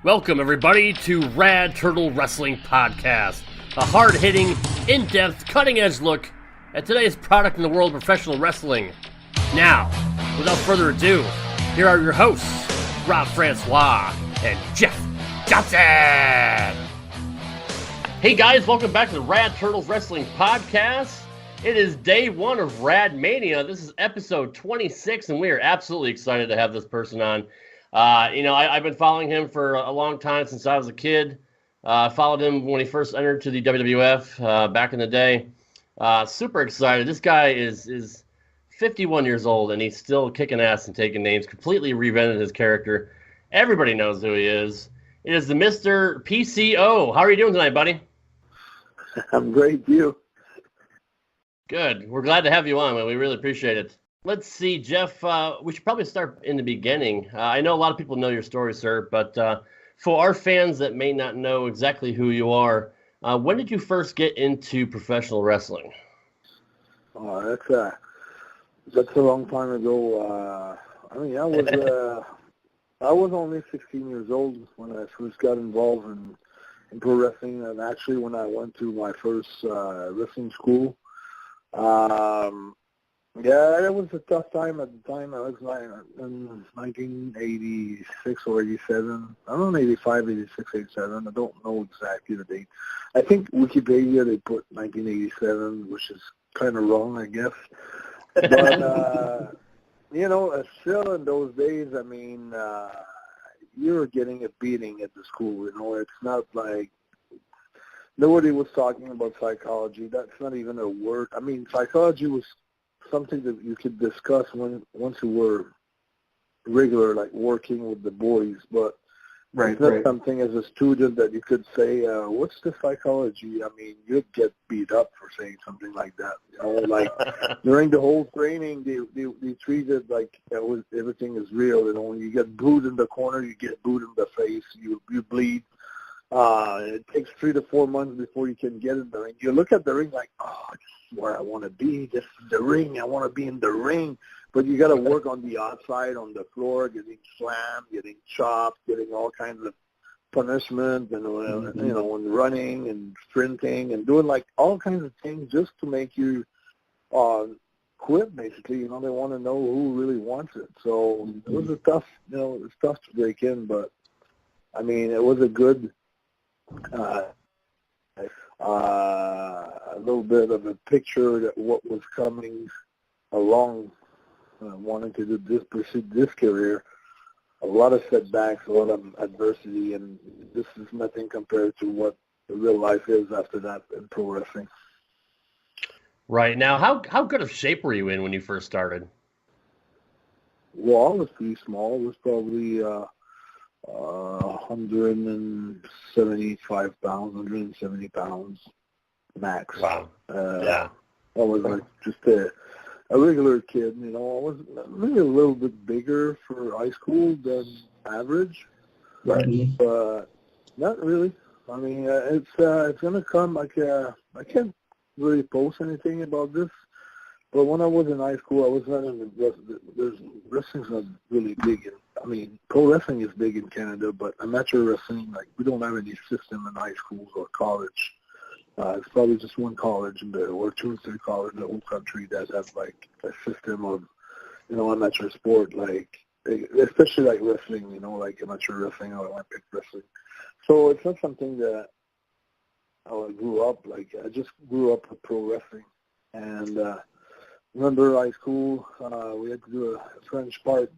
Welcome, everybody, to Rad Turtle Wrestling Podcast, a hard-hitting, in-depth, cutting-edge look at today's product in the world of professional wrestling. Now, without further ado, here are your hosts, Rob Francois and Jeff Johnson. Hey guys, welcome back to the Rad Turtles Wrestling Podcast. It is day one of Rad Mania. This is episode 26, and we are absolutely excited to have this person on. I've been following him for a long time since I was a kid. Followed him when he first entered to the WWF back in the day. Super excited. This guy is 51 years old, and he's still kicking ass and taking names. Completely reinvented his character. Everybody knows who he is. It is the Mr. PCO. How are you doing tonight, buddy? I'm great, you. Good. We're glad to have you on, man. We really appreciate it. Let's see, Jeff, we should probably start in the beginning. I know a lot of people know your story, sir, but for our fans that may not know exactly who you are, when did you first get into professional wrestling? That's a long time ago. I was only 16 years old when I first got involved in pro wrestling, and actually when I went to my first wrestling school. Yeah, it was a tough time at the time. I was like in 1986 or 87. I don't know, 85, 86, 87. I don't know exactly the date. I think Wikipedia, they put 1987, which is kind of wrong, I guess. But, still in those days, I mean, you were getting a beating at the school. It's not like nobody was talking about psychology. That's not even a word. I mean, psychology was something that you could discuss once you were regular, like working with the boys, but it's not something as a student that you could say, what's the psychology? I mean, you'd get beat up for saying something like that. Like during the whole training, they treated like everything is real. You get booed in the corner, you get booed in the face, you bleed. It takes 3 to 4 months before you can get in the ring. You look at the ring like, this is where I want to be. This is the ring. I want to be in the ring. But you got to work on the outside, on the floor, getting slammed, getting chopped, getting all kinds of punishment, and and running and sprinting and doing like all kinds of things just to make you quit. Basically, they want to know who really wants it. So it was a tough, it's tough to break in, but I mean, it was a good. A little bit of a picture that what was coming along, wanting to pursue this career. A lot of setbacks, a lot of adversity, and this is nothing compared to what the real life is after that in pro wrestling. Right. Now, how good of shape were you in when you first started? Well, I was pretty small. It was probably 175 pounds, 170 pounds max. Wow. Yeah. I was like just a regular kid, I was maybe a little bit bigger for high school than average, right? But not really. I mean, it's going to come. I can't really post anything about this, but when I was in high school, I was not in wrestling's not really big. I mean, pro wrestling is big in Canada, but amateur wrestling, like, we don't have any system in high schools or college. It's probably just one college or 2 or 3 colleges in the whole country that have, like, a system of, amateur sport, like, especially like wrestling, like amateur wrestling or Olympic wrestling. So it's not something that I grew up, like, I just grew up with pro wrestling. And remember high school, we had to do a French part,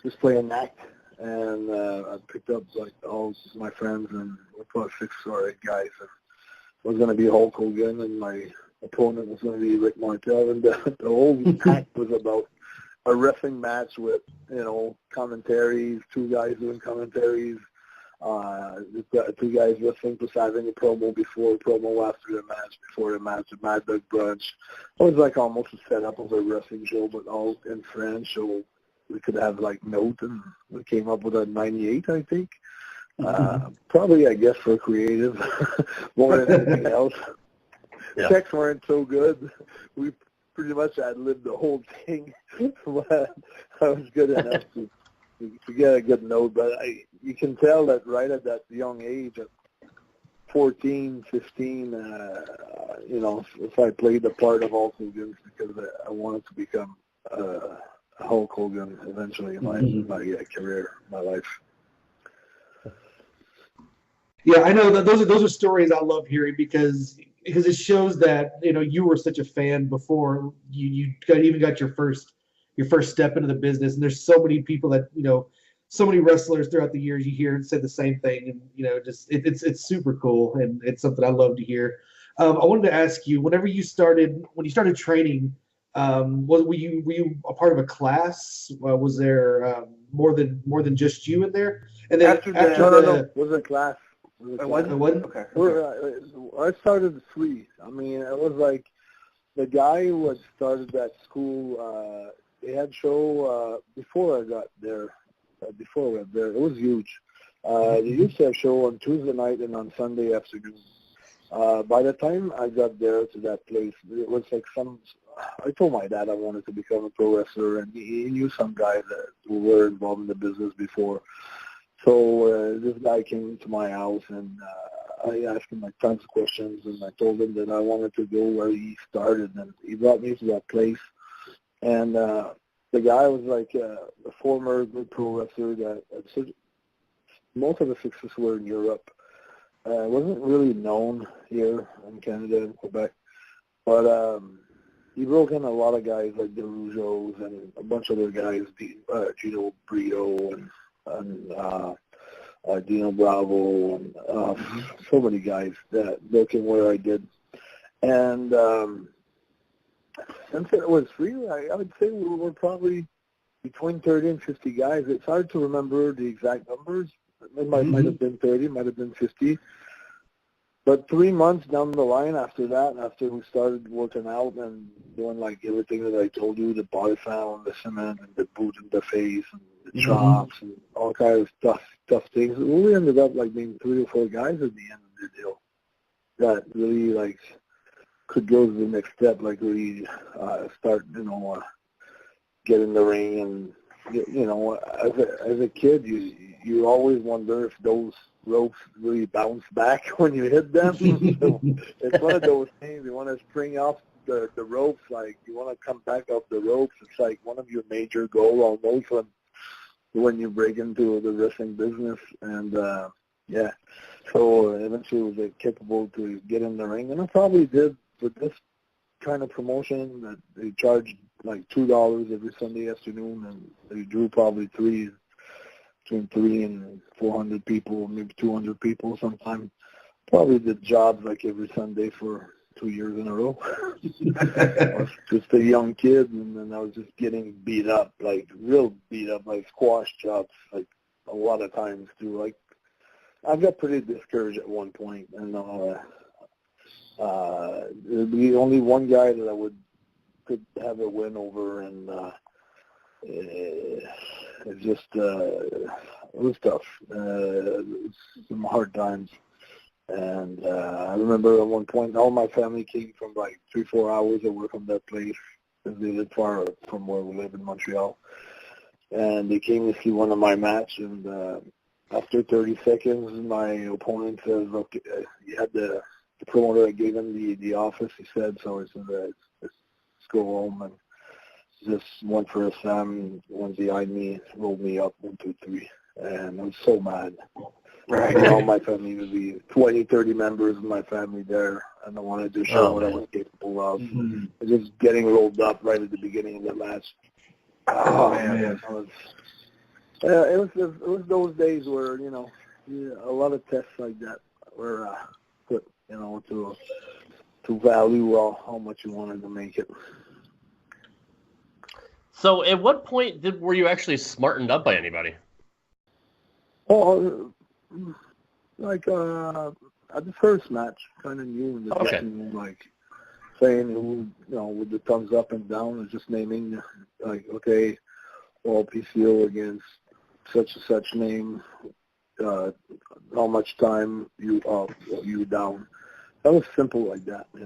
just play an act, and I picked up like all my friends, and we put 6 or 8 guys, and it was going to be Hulk Hogan, and my opponent was going to be Rick Martel, and the whole act was about a wrestling match with, commentaries, 2 guys doing commentaries, 2 guys wrestling, plus having a promo before, promo after the match, before the match, a Mad Dog brunch. It was like almost a setup of a wrestling show, but all in French, so we could have like note, and we came up with a 98, I think. Probably, I guess, for creative more than anything else. Yeah. Checks weren't so good. We pretty much ad-libbed the whole thing, but I was good enough to to get a good note. But you can tell that right at that young age, at 14, 15, if I played the part of Hulk Hogan because I wanted to become Hulk Hogan eventually in my career, my life. Yeah, I know that those are stories I love hearing because it shows that you were such a fan before you got your first step into the business, and there's so many people that so many wrestlers throughout the years you hear and say the same thing, and just it's super cool, and it's something I love to hear. I wanted to ask you, when you started training, were you a part of a class? Was there more than just you in there? And then after no, it was a class. It wasn't? Okay. I started at 3. I mean, it was like the guy who had started that school. They had show before I got there. Before I went there, it was huge. They used to have show on Tuesday night and on Sunday afternoon. By the time I got there to that place, it was like I told my dad I wanted to become a pro wrestler, and he knew some guys who were involved in the business before. So this guy came to my house, and I asked him like tons of questions, and I told him that I wanted to go where he started, and he brought me to that place. And the guy was like a former good pro wrestler that most of the success were in Europe. Wasn't really known here in Canada and Quebec, but he broke in a lot of guys like the Rougeaus and a bunch of other guys, Gino Brito and Dino Bravo and so many guys that broke in where I did. And since it was free, I would say we were probably between 30 and 50 guys. It's hard to remember the exact numbers. It might have been 30, might have been 50. But 3 months down the line after that, after we started working out and doing like everything that I told you, the body found, the cement and the boot in the face and the chops and all kinds of tough things, we ended up like being 3 or 4 guys at the end of the deal that really like could go to the next step, like really start, get in the ring. And as a kid, you always wonder if those ropes really bounce back when you hit them. So it's one of those things. You want to spring off the ropes, like you want to come back off the ropes. It's like one of your major goals almost when you break into the wrestling business. And so eventually was capable to get in the ring, and I probably did with this kind of promotion that they charged like $2 every Sunday afternoon, and they drew probably between 300 and 400 people, maybe 200 people sometimes. Probably did jobs like every Sunday for 2 years in a row. I was just a young kid, and then I was just getting beat up, like real beat up, like squash jobs, like a lot of times too. Like I got pretty discouraged at one point, and there'd be only one guy that could have a win over, and it was tough. It was some hard times. And I remember at one point, all my family came from like 3-4 hours away from that place, because they lived far from where we live in Montreal. And they came to see one of my match, and after 30 seconds, my opponent says, "Look, you had the promoter that gave him the office," he said, so he said, let's go home, and just went for a slam, went behind me, rolled me up, 1, 2, 3, and I was so mad. Right. And all my family would be 20, 30 members of my family there, and I wanted to show what I was capable of. Just getting rolled up right at the beginning of the match. Oh man. It was those days where, a lot of tests like that were put, to value how much you wanted to make it. So at what point were you actually smartened up by anybody? Oh, like at the first match, kind of knew in the dressing room, like saying, with the thumbs up and down, and just naming, like, okay, well, PCO against such and such name, how much time you down. That was simple like that, I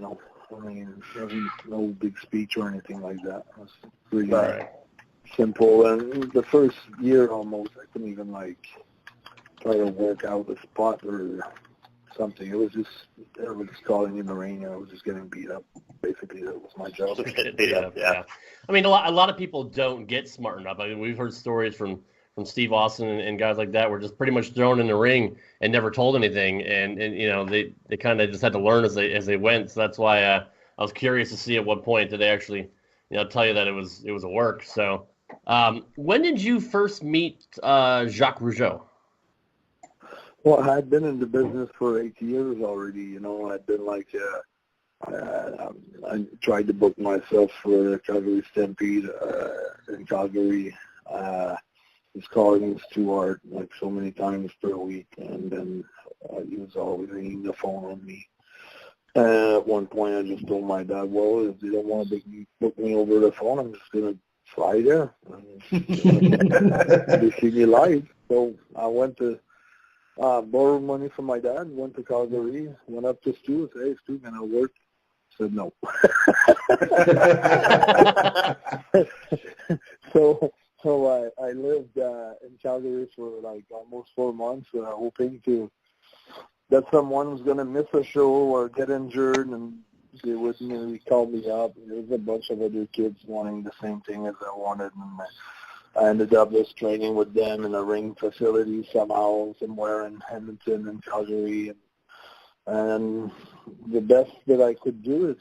mean, there wasn't no big speech or anything like that. It was really simple. And the first year almost, I couldn't even like try to work out a spot or something. It was just everybody was calling in the ring, and I was just getting beat up. Basically, that was my job. Getting beat up, yeah. I mean, a lot of people don't get smart enough. I mean, we've heard stories from Steve Austin and guys like that were just pretty much thrown in the ring and never told anything, and you know they kind of just had to learn as they went. So that's why I was curious to see at what point did they actually tell you that it was a work. So when did you first meet Jacques Rougeau? Well, I had been in the business for 8 years already. I'd been like, I tried to book myself for the Calgary Stampede in Calgary. His calling Stuart like so many times per week, and then he was always ringing the phone on me. At one point, I just told my dad, well, if they don't want to book me over the phone, I'm just going to fly there. They see me live. So I went to borrow money from my dad, went to Calgary, went up to Stu and said, hey, Stu, can I work? Said no. So I lived in Calgary for like almost 4 months, hoping that someone was going to miss a show or get injured, and they would maybe call me up. There was a bunch of other kids wanting the same thing as I wanted, and I ended up just training with them in a ring facility somewhere in Edmonton and Calgary. And the best that I could do is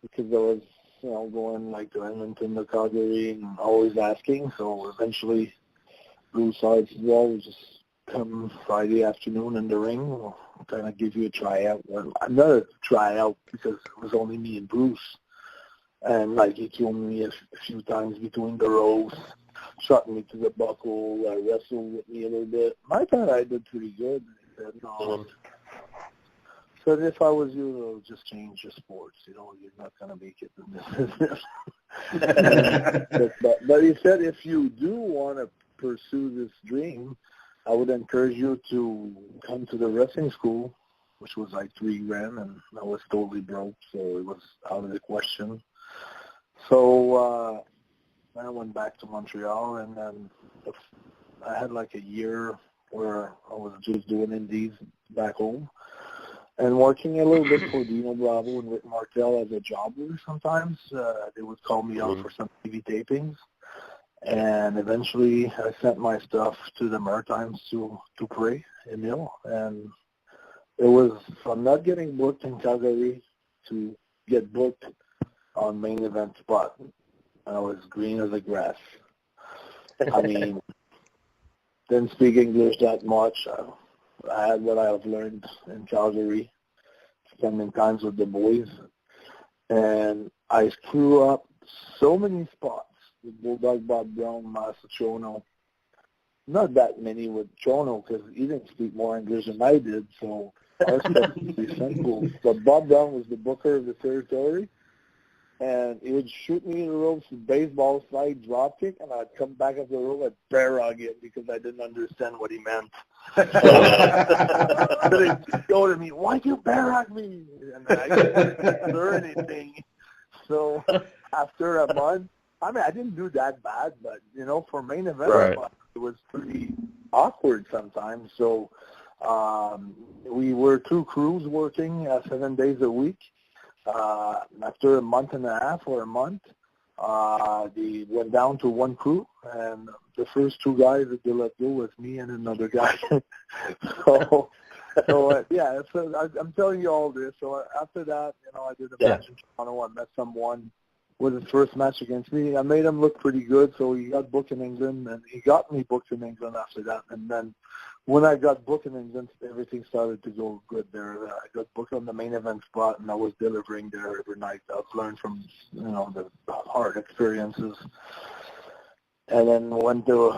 because I was, going like to Edmonton to Calgary and always asking. So eventually Bruce said, well, just come Friday afternoon in the ring. We'll kind of give you a tryout. Well, not a tryout because it was only me and Bruce. And like he killed me a few times between the ropes, shot me to the buckle, wrestled with me a little bit. I thought I did pretty good. He said, no. So if I was you, I would just change your sports. You're not going to make it in this business. but he said if you do want to pursue this dream, I would encourage you to come to the wrestling school, which was like $3,000, and I was totally broke, so it was out of the question. So I went back to Montreal, and then I had like a year where I was just doing indies back home and working a little bit for Dino Bravo and Rick Martel as a jobber sometimes. They would call me out for some TV tapings. And eventually I sent my stuff to the Maritimes to play Emile. And it was from not getting booked in Calgary to get booked on main event spot. I was green as a grass. I mean, didn't speak English that much. I had what I've learned in Calgary, spending times with the boys. And I screw up so many spots with Bulldog Bob Brown, Masa Chono. Not that many with Chono because he didn't speak more English than I did, so our stuff was pretty simple. But Bob Brown was the booker of the territory, and he would shoot me in the ropes with baseball slide, drop kick, and I'd come back up the rope and barrag it because I didn't understand what he meant. So he'd go to me, why'd you barrag me? And I couldn't hear anything. So after a month, I mean, I didn't do that bad, but, for main event, it was pretty awkward sometimes. So we were 2 crews working 7 days a week. After a month and a half or a month, they went down to 1 crew, and the first 2 guys that they let go was me and another guy. so I'm telling you all this. So after that, I did a match in Toronto. I met someone with his first match against me. I made him look pretty good, so he got booked in England, and he got me booked in England after that. And then when I got booked in England, everything started to go good there. I got booked on the main event spot, and I was delivering there every night. I've learned from, the hard experiences. And then went to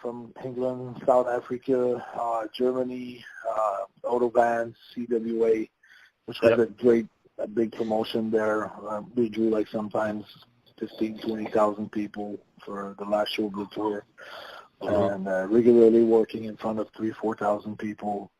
from England, South Africa, Germany, Autovans, CWA, which was a big promotion there. We drew like sometimes 15,000, 20,000 people for the last show of the tour. And regularly working in front of 3,000, 4,000 people.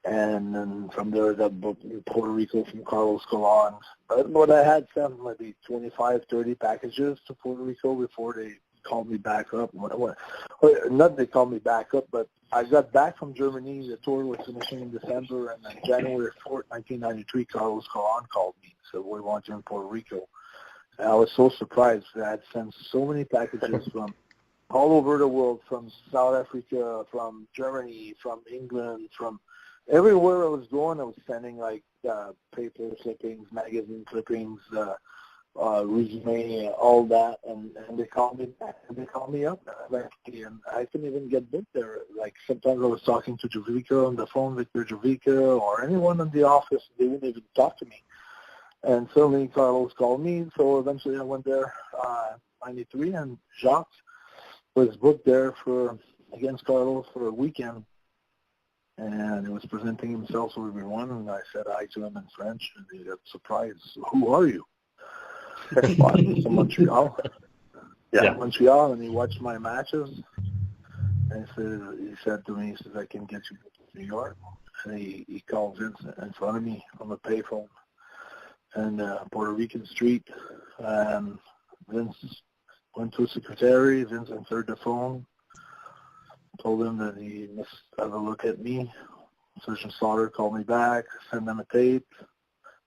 And then from there, I got booked in Puerto Rico from Carlos Colon. But I had sent maybe 25, 30 packages to Puerto Rico before they called me back up. Not they called me back up, but I got back from Germany. The tour was finishing in December, and on January 4th, 1993, Carlos Colon called me. So we want you in Puerto Rico. And I was so surprised that I had sent so many packages from all over the world, from South Africa, from Germany, from England, from everywhere I was going. I was sending like paper clippings, magazine clippings, resume, all that, and they called me back, and they called me up, and I couldn't even get booked there. Like sometimes I was talking to Jovica on the phone, Victor Jovica, or anyone in the office, they wouldn't even talk to me. And suddenly Carlos called me, so eventually I went there, 93, and Jacques was booked there against Carlos for a weekend, and he was presenting himself to everyone, and I said hi to him in French, and he got surprised. "Who are you?" Well, I'm from Montreal. Yeah, Montreal, and he watched my matches, and he said to me, he says, "I can get you to New York." And he called Vince in front of me on the payphone and Puerto Rican Street, and Vince went to a secretary. Vince answered the phone, told him that he must have a look at me. Sergeant Slaughter called me back, sent them a tape,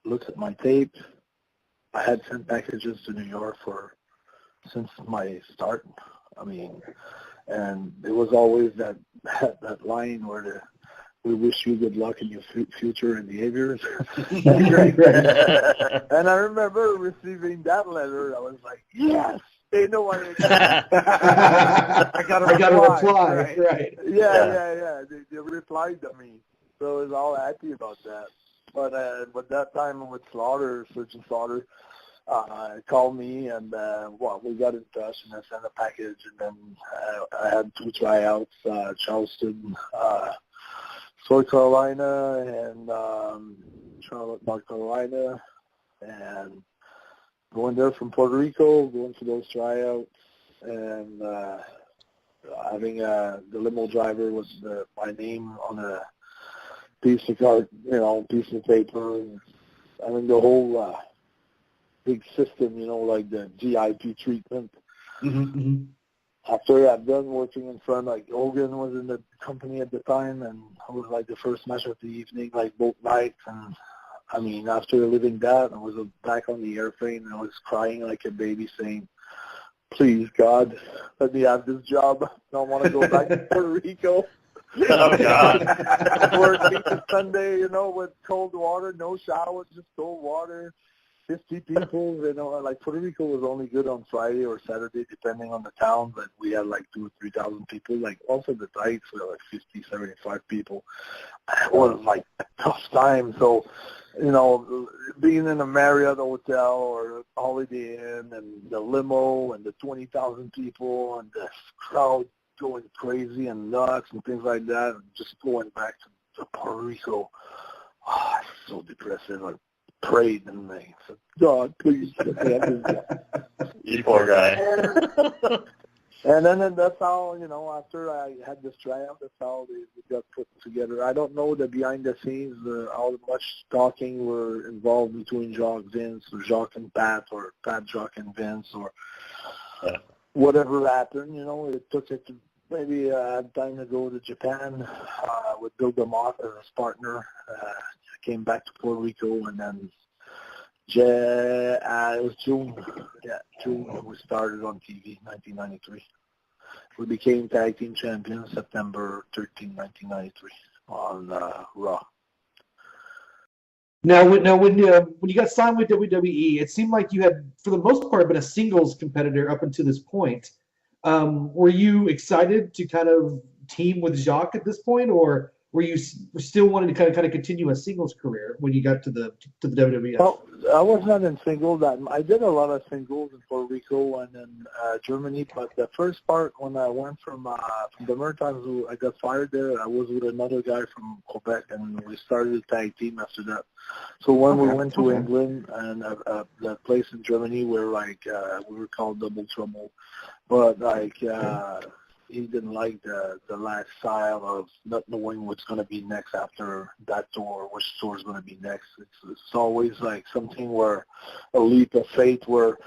looked at my tape. I had sent packages to New York since my start. I mean, and it was always that line where we wish you good luck in your future endeavors. And I remember receiving that letter. I was like, yes, they know what it is. I got a reply. Right. Yeah. They replied to me. So I was all happy about that. But that time with Slaughter, Sergeant Slaughter, called me, and we got in touch, and I sent a package, and then I had 2 tryouts, Charleston, South Carolina, and Charlotte, North Carolina, and going there from Puerto Rico, going to those tryouts, and having the limo driver was my name on a piece of card, piece of paper, and having the whole big system, like the GIP treatment. Mm-hmm. After I'd done working in front, like Hogan was in the company at the time, and I was like the first match of the evening, like both nights. And I mean, after living that, I was back on the airplane, and I was crying like a baby, saying, "Please, God, let me have this job. I don't want to go back to Puerto Rico." Oh, God. Working Sunday, with cold water, no showers, just cold water. 50 people, like Puerto Rico was only good on Friday or Saturday, depending on the town, but we had like 2,000 or 3,000 people. Like also the nights we had like 50, 75 people. It was like a tough time. So, being in a Marriott hotel or a Holiday Inn and the limo and the 20,000 people and the crowd going crazy and nuts and things like that, and just going back to Puerto Rico, it's so depressing. Like, prayed and they said, "God, please let me have this job." You poor guy. And then that's how, after I had this tryout, that's how they got put together. I don't know the behind the scenes, how much talking were involved between Jacques, Vince, or Jacques and Pat, or Pat, Jacques and Vince, or whatever happened. It took it to maybe I had time to go to Japan with Bill DeMott as his partner. Came back to Puerto Rico, and then it was June. Yeah, June we started on TV, 1993. We became tag team champions September 13, 1993 on Raw. Now, when you got signed with WWE, it seemed like you had, for the most part, been a singles competitor up until this point. Were you excited to kind of team with Jacques at this point, or were you still wanting to kind of continue a singles career when you got to the WWF? Well, I was not in singles. I did a lot of singles in Puerto Rico and in Germany, but the first part when I went from the Maritimes, I got fired there. I was with another guy from Quebec, and we started a tag team after that. So when we went to England and that place in Germany where we were called Double Trouble, but he didn't like the lifestyle of not knowing what's going to be next after that door, which store is going to be next. It's always like something where a leap of faith where,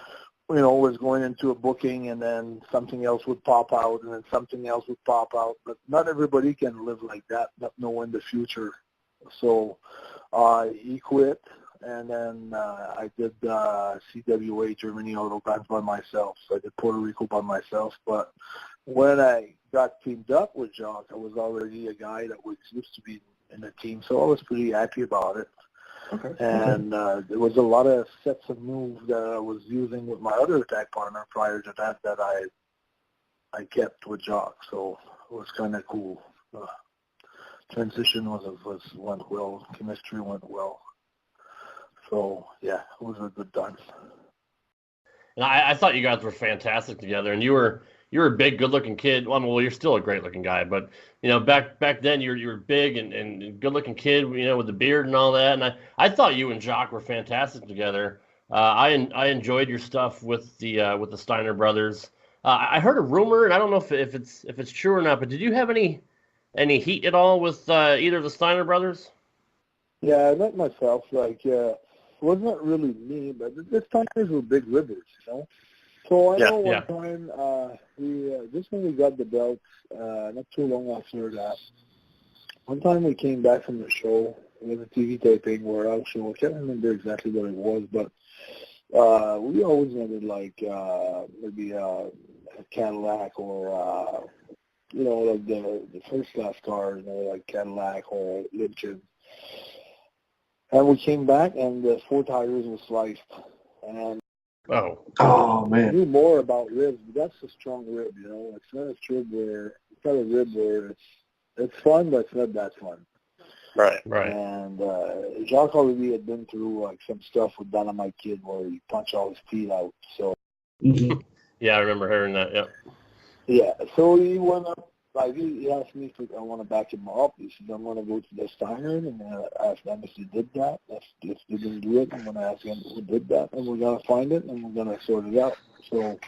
was going into a booking and then something else would pop out and then something else would pop out. But not everybody can live like that, not knowing the future. So he quit, and then I did CWA, Germany Auto Brands by myself. So I did Puerto Rico by myself. But when I got teamed up with Jacques, I was already a guy that was used to be in the team, so I was pretty happy about it. Okay. And there was a lot of sets of moves that I was using with my other tag partner prior to that I kept with Jacques, so it was kind of cool. Transition went well, chemistry went well. So yeah, it was a good time. And I thought you guys were fantastic together, and you were a big, good-looking kid. Well, you're still a great-looking guy, but back then you were big and good-looking kid, with the beard and all that. And I thought you and Jacques were fantastic together. I enjoyed your stuff with the Steiner brothers. I heard a rumor, and I don't know if it's true or not, but did you have any heat at all with either of the Steiner brothers? Yeah, not myself. It wasn't really me, but the Steiners were big ribbers, So I know one time, just when we got the belts, not too long after that, one time we came back from the show, it was a TV taping or our show, I can't remember exactly what it was, but we always wanted maybe a Cadillac or, like the first class car, like Cadillac or Lincoln. And we came back and the 4 tires were sliced. And Oh man! I knew more about ribs, but that's a strong rib, It's not a rib where it's fun, but it's not that fun. Right. And Jacques already had been through some stuff with Dynamite Kid where he punched all his teeth out. So. Mm-hmm. Yeah, I remember hearing that. Yeah. Yeah. So he went up. He asked me if I want to back him up. He said, I'm going to go to the Steiner, and I asked them if he did that. If they didn't do it, I'm going to ask him who did that, and we're going to find it, and we're going to sort it out. So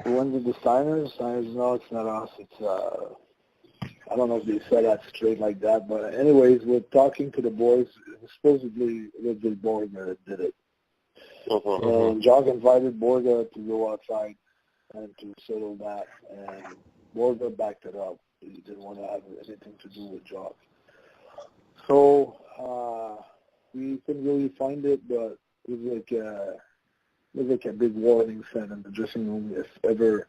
we went to the Steiners. Steiners, no, it's not us. It's, I don't know if they said that straight like that, but anyways, we're talking to the boys. Supposedly, it was the Borga that did it. And Jacques invited Borga to go outside and to settle that, and Borga backed it up. He didn't want to have anything to do with Jacques. So we couldn't really find it, but it was like a big warning sign in the dressing room. If ever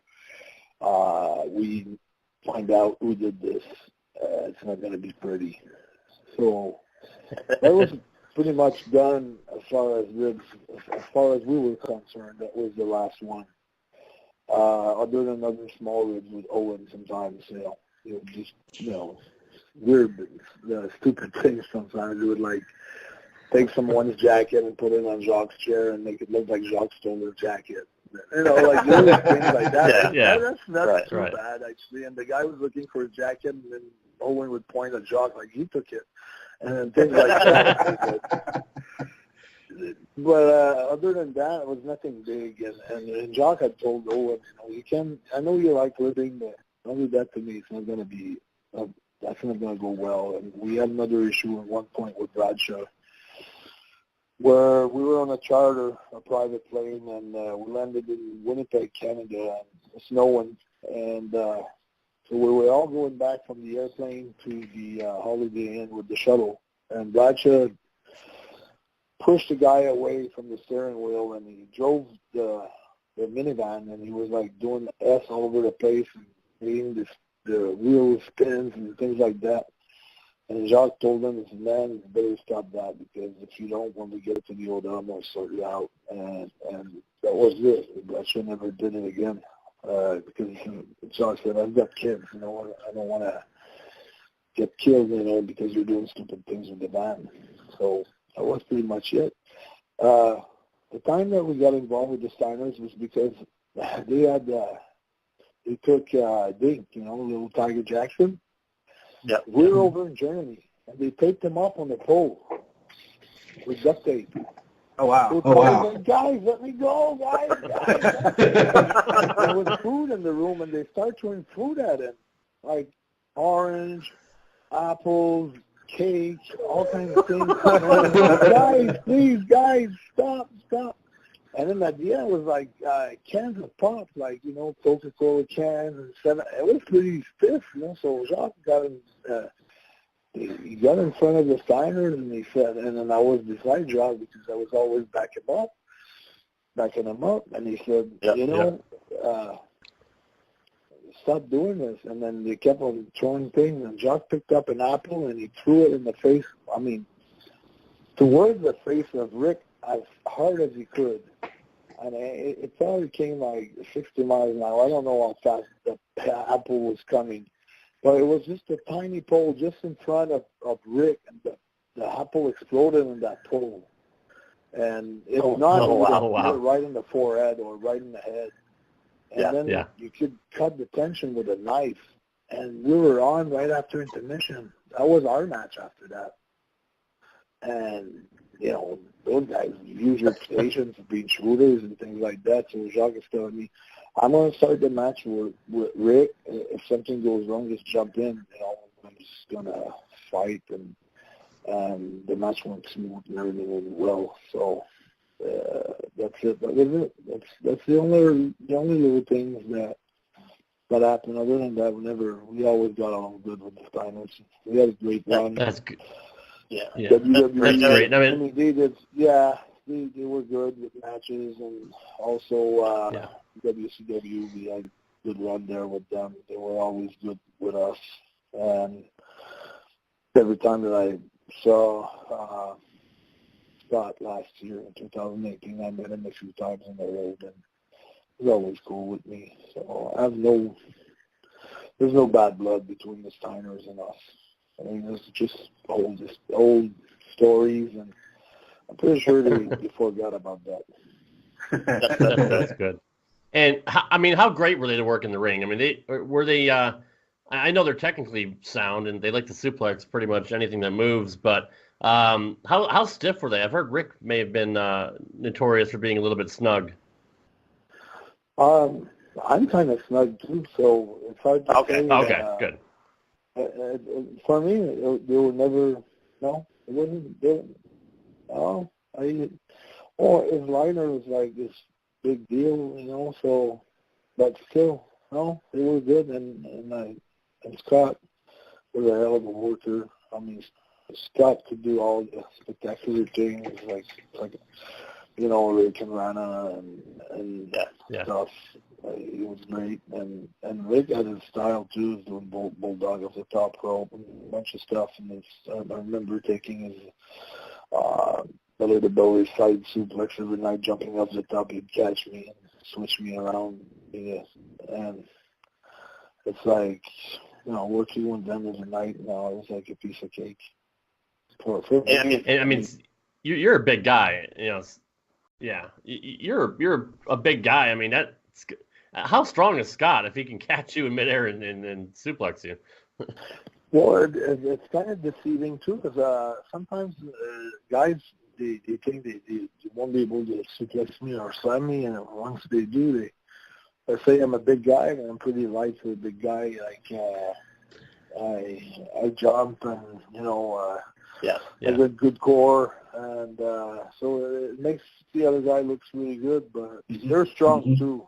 we find out who did this, it's not going to be pretty. So that was pretty much done as far as ribs. As far as we were concerned, that was the last one. Other than other small ribs with Owen sometimes, just, weird, stupid things sometimes. It would, take someone's jacket and put it on Jacques' chair and make it look like Jacques stole their jacket. Little things like that. Yeah. That's too bad, actually. And the guy was looking for a jacket, and then Owen would point at Jacques like he took it. And things like that. But other than that, it was nothing big. And Jacques had told Owen, I know you like living, but don't do that to me. It's not going to be, that's not going to go well. And we had another issue at one point with Bradshaw, where we were on a charter, a private plane, and we landed in Winnipeg, Canada, and it's snowing. And so we were all going back from the airplane to the Holiday Inn with the shuttle. And Bradshaw pushed the guy away from the steering wheel, and he drove the minivan, and he was doing the S all over the place and making the wheel spins and things like that. And Jacques told him, he said, man, you better stop that, because if you don't, when we get to the hotel, I'm going to sort you out. And that was it. Bradshaw never did it again, because Jacques said, I've got kids, I don't want to get killed, because you're doing stupid things with the van. So that was pretty much it. The time that we got involved with the Steiners was because they took Dink, little Tiger Jackson. Yeah. We were over in Germany, and they taped him up on the pole with duct tape. Oh, wow. Oh, wow. Like, guys, let me go, guys. There was food in the room, and they start throwing food at him, like orange, apples, cake, all kinds of things. Guys, please, guys, stop. And then at the end, it was like cans of pop, like, Coca-Cola cans and seven. It was pretty stiff, So Jacques got him. He got in front of the signers, and he said, and then I was beside Jacques because I was always backing him up, and he said, stop doing this. And then they kept on throwing things, and Jacques picked up an apple, and he threw it in the face, towards the face of Rick as hard as he could. And it probably came like 60 miles an hour. I don't know how fast the apple was coming. But it was just a tiny pole just in front of Rick, and the apple exploded in that pole. And it would hit right in the forehead or right in the head. And then you could cut the tension with a knife. And we were on right after intermission. That was our match after that. And, those guys use reputations of being shooters and things like that. So Jacques is telling me, I'm going to start the match with Rick. If something goes wrong, just jump in. I'm just going to fight. And the match went smooth and everything went well. So that's it. That was it. That's the only little things that happened. Other than that, we always got along good with the Steiners. We had a great run. That's good. Yeah. WWE, that's great. I mean, they did. Yeah, they were good with matches, and also WCW. We had a good run there with them. They were always good with us. And every time that I saw Scott last year in 2018, I met him a few times on the road, and he was always cool with me. So there's no bad blood between the Steiners and us. I mean, it's just old stories, and I'm pretty sure they forgot about that. That's good. And how great were they to work in the ring? I mean, were they? I know they're technically sound, and they like to suplex pretty much anything that moves. But how stiff were they? I've heard Rick may have been notorious for being a little bit snug. I'm kind of snug too, so it's hard to say. Okay, good. For me, they were never. No, it wasn't. His liner was like this big deal, So, but still, no, they were good, and Scott was a hell of a worker. I mean, Scott could do all the spectacular things like Rick and Rana and stuff. He was great, and Rick had his style too, doing bulldog off the top rope and a bunch of stuff. And I remember taking his belly to belly side suplex every night, jumping off the top. He'd catch me and switch me around. And it's like working with them every night now. It was like a piece of cake. For me. I mean, you're a big guy. Yeah, you're a big guy. I mean, how strong is Scott if he can catch you in midair and suplex you? Well, it's kind of deceiving too, because sometimes guys they think they won't be able to suplex me or slam me, and once they do, they say I'm a big guy, and I'm pretty light for a big guy. Like I jump, and I got good core, and so it makes the other guy looks really good. But they're strong too.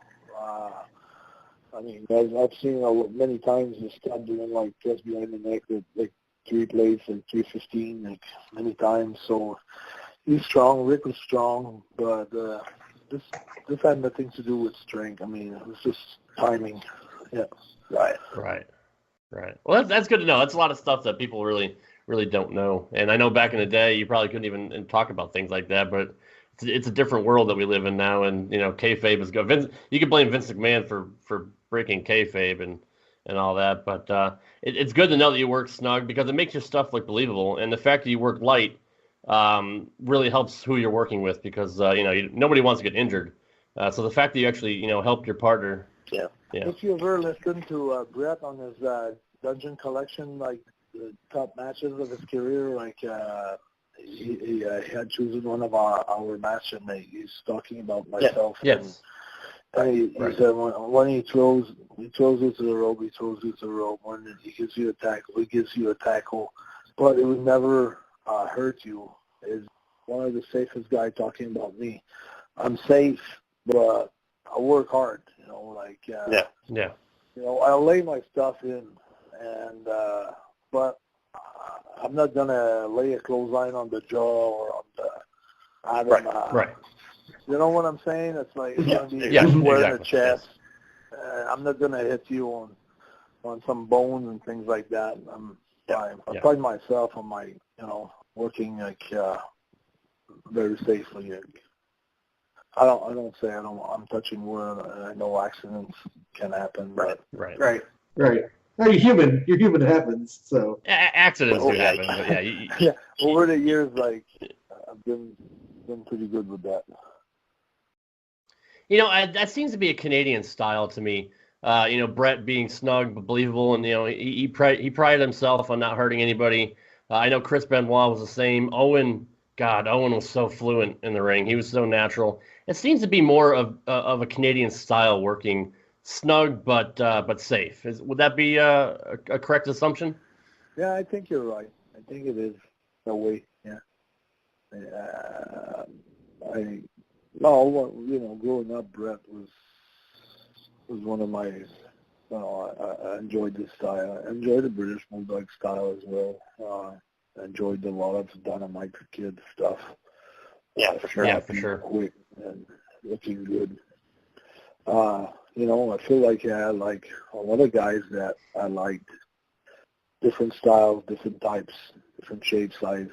I mean, I've seen many times this guy doing like press behind the neck with like 3 plates and 315 like many times. So he's strong. Rick was strong, but this had nothing to do with strength. I mean, it was just timing. Yeah. Right. Well, that's good to know. That's a lot of stuff that people really don't know. And I know back in the day, you probably couldn't even talk about things like that, but it's a different world that we live in now, and kayfabe is good. You can blame Vince McMahon for breaking kayfabe and all that, but it's good to know that you work snug because it makes your stuff look believable, and the fact that you work light really helps who you're working with because nobody wants to get injured. So the fact that you actually help your partner. Yeah. If you ever listen to Brett on his Dungeon Collection, like the top matches of his career, like he had chosen one of our match, and he's talking about myself. Yes. And he said when he throws it to the rope, he throws it to the rope. When he gives you a tackle, he gives you a tackle, but it would never hurt you. Is one of the safest guy talking about me. I'm safe, but I work hard. I'll lay my stuff in, and but I'm not gonna lay a clothesline on the jaw or on the Right. You know what I'm saying? It's like it's gonna be square in the chest. I'm not gonna hit you on some bones and things like that. I pride myself on my working very safely. I'm touching wood, and I know accidents can happen. But Right. No, you're human. You're human. It happens. So accidents do happen. But yeah. Over the years, I've been pretty good with that. That seems to be a Canadian style to me. Brett being snug but believable, and he prided himself on not hurting anybody. I know Chris Benoit was the same. Owen was so fluent in the ring. He was so natural. It seems to be more of a Canadian style working, snug but safe. Would that be a correct assumption? Yeah, I think you're right. I think it is that way. Yeah. Growing up, Brett was one of my. I enjoyed this style. I enjoyed the British Bulldog style as well. I enjoyed a lot of Dynamite Kid stuff. Yeah, for sure. Yeah, for sure. Quick and looking good. I feel like I had a lot of guys that I liked. Different styles, different types, different shape, size.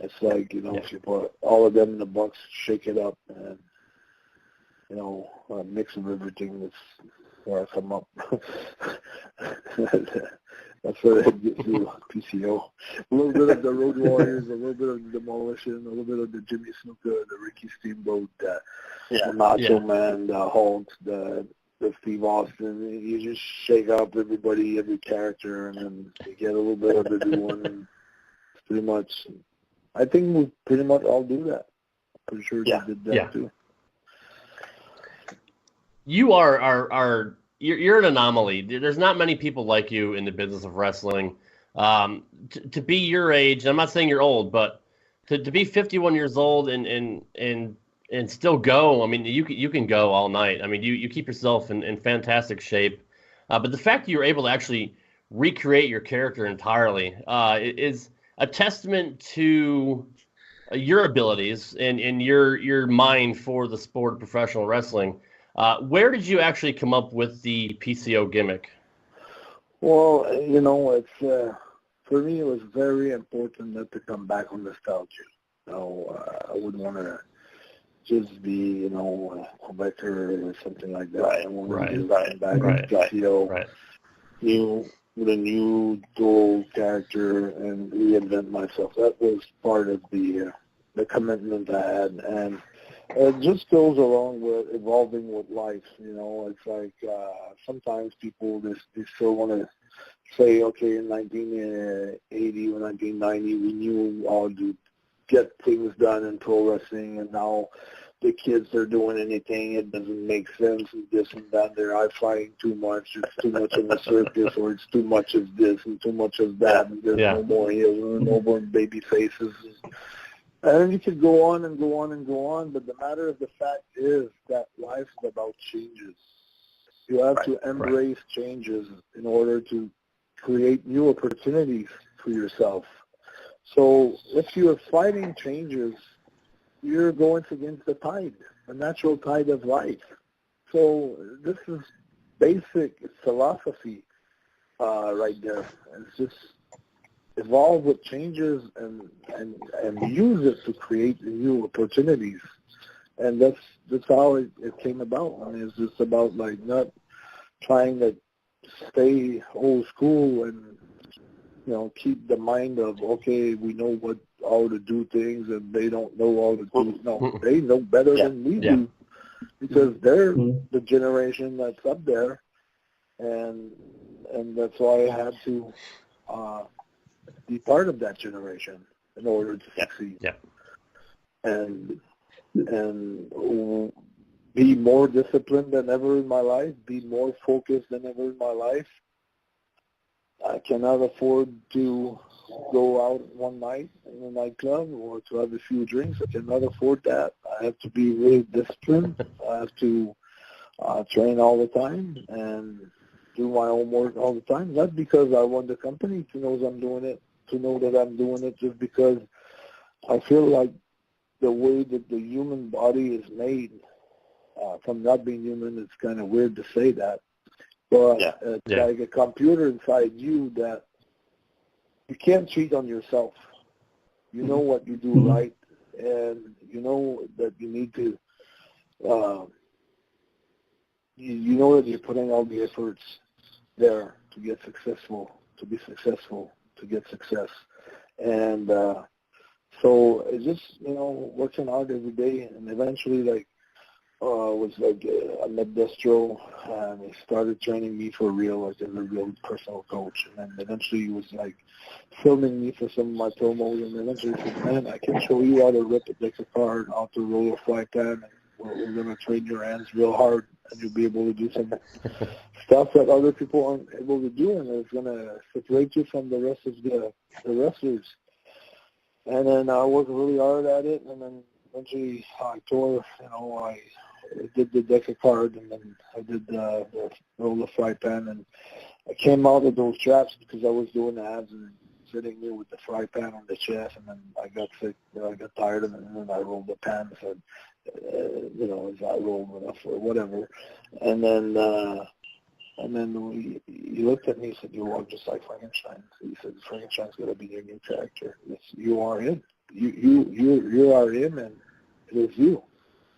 It's like, if you put all of them in the box, shake it up, and, a mix of everything, that's where I come up. That's what I get through PCO. A little bit of the Road Warriors, a little bit of the Demolition, a little bit of the Jimmy Snuka, the Ricky Steamboat, the Macho Man, the Hulk, the Steve Austin. You just shake up everybody, every character, and then you get a little bit of the new one. And it's pretty much, I think we pretty much all do that. I'm pretty sure they did that too. You you're an anomaly. There's not many people like you in the business of wrestling. To be your age, I'm not saying you're old, but to be 51 years old and still go. I mean, you can go all night. I mean, you keep yourself in fantastic shape. But the fact that you're able to actually recreate your character entirely is a testament to your abilities and your mind for the sport of professional wrestling. Where did you actually come up with the PCO gimmick? Well, it's for me, it was very important not to come back on nostalgia. I wouldn't want to just be, a Quebecer or something like that. I want to come back on PCO, with a new dual character and reinvent myself. That was part of the commitment I had, and it just goes along with evolving with life. It's like sometimes people they still want to say, okay, in 1980 or 1990, we knew how to get things done in pro wrestling, and now the kids are doing anything. It doesn't make sense, and this and that. They're high-flying too much. It's too much of a circus, or it's too much of this and too much of that. And there's no more heels, no more baby faces. And you could go on and go on and go on, but the matter of the fact is that life is about changes. You have to embrace changes in order to create new opportunities for yourself. So if you're fighting changes, you're going against the tide, the natural tide of life. So this is basic philosophy right there. It's just evolve with changes and use it to create new opportunities. And that's how it came about. I mean, it's just about not trying to stay old school and keep the mind of, okay, we know how to do things and they don't know how to do. No, they know better than we do, because they're the generation that's up there, and that's why I had to be part of that generation. in order to succeed. Yeah. And be more disciplined than ever in my life, be more focused than ever in my life. I cannot afford to go out one night in a nightclub or to have a few drinks. I cannot afford that. I have to be really disciplined. I have to train all the time and do my homework all the time. Not because I want the company to know I'm doing it, to know that I'm doing it, just because I feel like the way that the human body is made, from not being human, it's kind of weird to say that, but it's like a computer inside you that you can't cheat on yourself. You know what you do right, and you know that you need to, you know that you're putting all the efforts there to get successful, to be successful, to get success. And so it's just, working hard every day, and eventually, I met Destro, and he started training me for real, as a real personal coach. And then eventually he was filming me for some of my promos, and eventually he said, man, I can show you how to rip a deck of card, how to roll a fly pan, and we're going to train your hands real hard, and you'll be able to do some stuff that other people aren't able to do, and it's going to separate you from the rest of the wrestlers. And then I worked really hard at it, and then eventually I tore, I did the deck of cards, and then I did the roll the fry pan, and I came out of those traps because I was doing the abs and sitting there with the fry pan on the chest, and then I got sick, I got tired of it, and then I rolled the pan, said, is I rolled enough or whatever, and then he looked at me and said, you walk just like Frankenstein. He said, Frankenstein's going to be your new character. You are him. You are him, and it is you.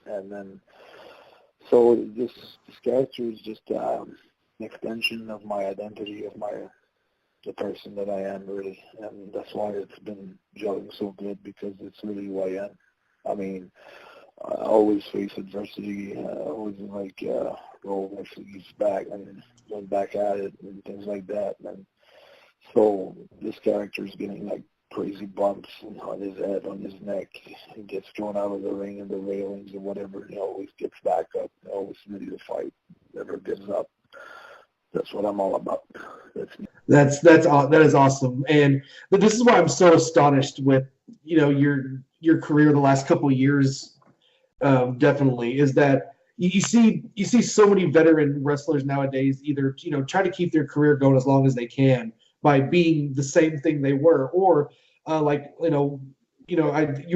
And then, so this character is just an extension of my identity, of the person that I am, really. And that's why it's been gelling so good, because it's really who I am. I mean, I always face adversity. I always roll my sleeves back and went back at it and things like that. And so this character is getting crazy bumps on his head, on his neck. He gets thrown out of the ring and the railings and whatever. He always gets back up. Always ready to fight. Never gives up. That's what I'm all about. That is awesome. And this is why I'm so astonished with your career the last couple of years. Definitely is that you see so many veteran wrestlers nowadays either try to keep their career going as long as they can by being the same thing they were, or you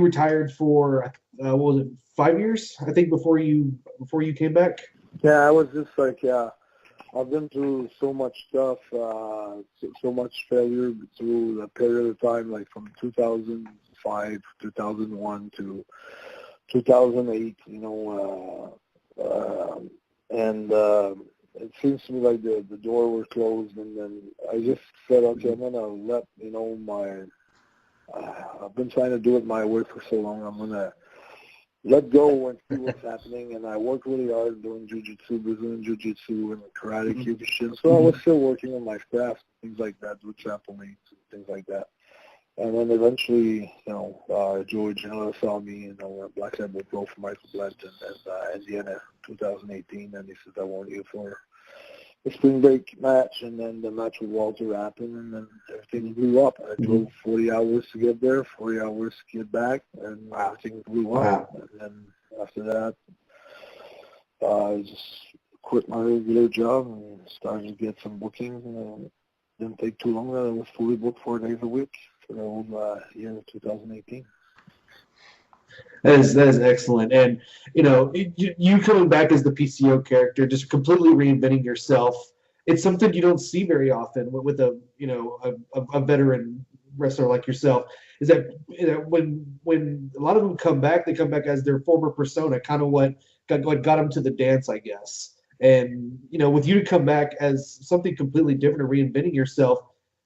retired for what was it, 5 years, I think, before you came back. Yeah, I was just I've been through so much stuff, so much failure through a period of time, from 2005, 2001 to 2008, and it seems to me like the door was closed, and then I just said, okay, I'm going to let, I've been trying to do it my way for so long, I'm going to let go and see what's happening. And I worked really hard doing jiu-jitsu, Brazilian jiu-jitsu and karate, Kyushin. So I was still working on my craft, things like that, with trampolines and things like that. And then eventually, Joey Janela saw me, Black Label Pro for Michael Blanton in Indiana 2018, and he said, I want you for a spring break match. And then the match with Walter happened, and then everything blew up. I drove 40 hours to get there, 40 hours to get back, and everything blew up. And then after that, I just quit my regular job and started to get some bookings. And it didn't take too long. I was fully booked 4 days a week for the whole year of 2018. That is excellent. And, you coming back as the PCO character, just completely reinventing yourself, it's something you don't see very often with a veteran wrestler like yourself, is that when a lot of them come back, they come back as their former persona, kind of what got them to the dance, I guess. And, with you to come back as something completely different and reinventing yourself,